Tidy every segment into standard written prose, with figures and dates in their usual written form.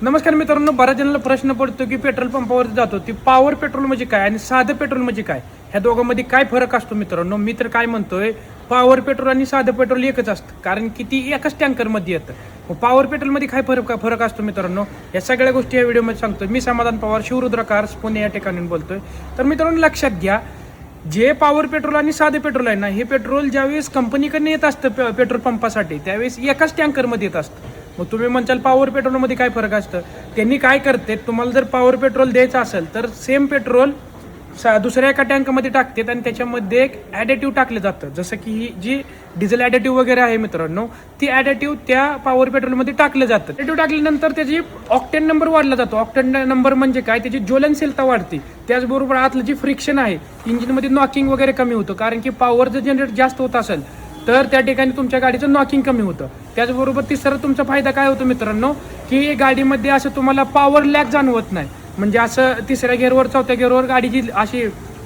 नमस्कार मित्रांनो, बऱ्याच जणांना प्रश्न पडतो की पेट्रोल पंपावर जातो ती पॉवर पेट्रोल म्हणजे काय आणि साधं पेट्रोल म्हणजे काय, ह्या दोघांमध्ये काय फरक असतो मित्रांनो. मी तर काय म्हणतोय, पॉवर पेट्रोल आणि साधं पेट्रोल एकच असतं, कारण की ती एकाच टँकरमध्ये येतं. मग पॉवर पेट्रोलमध्ये काय फरक असतो मित्रांनो, या सगळ्या गोष्टी या व्हिडिओमध्ये सांगतोय. मी समाधान पवार, शिवरुद्र कार्स, पुणे या ठिकाणी बोलतोय. तर मित्रांनो लक्षात घ्या, जे पॉवर पेट्रोल आणि साधे पेट्रोल आहे ना, हे पेट्रोल ज्यावेळेस कंपनीकडनं येत असतं पेट्रोल पंपासाठी, त्यावेळेस एकाच टँकरमध्ये येत असतं. मग तुम्ही म्हणताल पॉवर पेट्रोलमध्ये काय फरक असतं. त्यांनी काय करते, तुम्हाला जर पॉवर पेट्रोल द्यायचं असेल तर सेम पेट्रोल दुसऱ्या एका टँकमध्ये टाकतात आणि त्याच्यामध्ये एक ॲडेटिव्ह टाकलं जातं. जसं की ही जी डिझेल ॲडेटिव्ह वगैरे आहे मित्रांनो, ती ॲडेटिव्ह त्या पॉवर पेट्रोलमध्ये टाकलं जातं. ॲडेटिव्ह टाकल्यानंतर त्याची ऑक्टेन नंबर वाढला जातो. ऑक्टेन नंबर म्हणजे काय, त्याची ज्वलनशीलता वाढते. त्याचबरोबर आतलं जे फ्रिक्शन आहे, इंजिनमध्ये नॉकिंग वगैरे कमी होतं, कारण की पॉवर जर जनरेट जास्त होत असेल तर त्या ठिकाणी तुमच्या गाडीचं नॉकिंग कमी होतं. त्याचबरोबर तिसरा तुमचा फायदा काय होतो मित्रांनो, की गाडीमध्ये असं तुम्हाला पॉवर लॅग जाणवत नाही. म्हणजे असं तिसऱ्या गेअरवर चौथ्या गेअरवर गाडीची अशी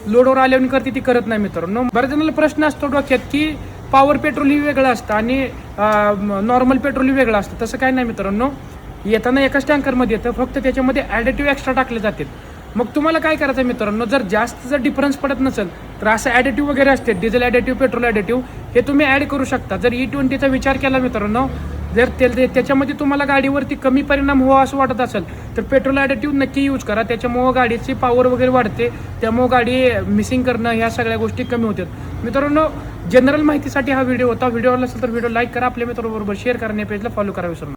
लोडवर आल्यावर करते ती करत नाही मित्रांनो. बऱ्याच जणांना प्रश्न असतो डोक्यात की पॉवर पेट्रोल ही वेगळं असतं आणि नॉर्मल पेट्रोल ही वेगळं असतं. तसं काय नाही मित्रांनो, येताना एकाच टँकरमध्ये येतं, फक्त त्याच्यामध्ये ॲडेटिव्ह एक्स्ट्रा टाकले जातात. मग तुम्हाला काय करायचं आहे मित्रांनो, जर डिफरन्स पडत नसेल तर असं ॲडेटिव्ह वगैरे असते, डिझेल ॲडेटिव्ह, पेट्रोल ॲडेटिव्ह, हे तुम्ही ॲड करू शकता. जर E20चा विचार केला मित्रांनो, जर त्याच्यामध्ये तुम्हाला गाडीवरती कमी परिणाम व्हावा असं वाटत असेल तर पेट्रोल ॲडेटिव्ह नक्की यूज करा. त्याच्यामुळं गाडीची पॉवर वगैरे वाढते, त्यामुळं गाडी मिसिंग करणं ह्या सगळ्या गोष्टी कमी होतात. मित्रांनो, जनरल माहितीसाठी हा व्हिडिओ होता. व्हिडिओ आवडला असेल तर व्हिडिओ लाईक करा, आपल्या मित्रांबरोबर शेअर करा आणि पेजला फॉलो करा विसरू नका.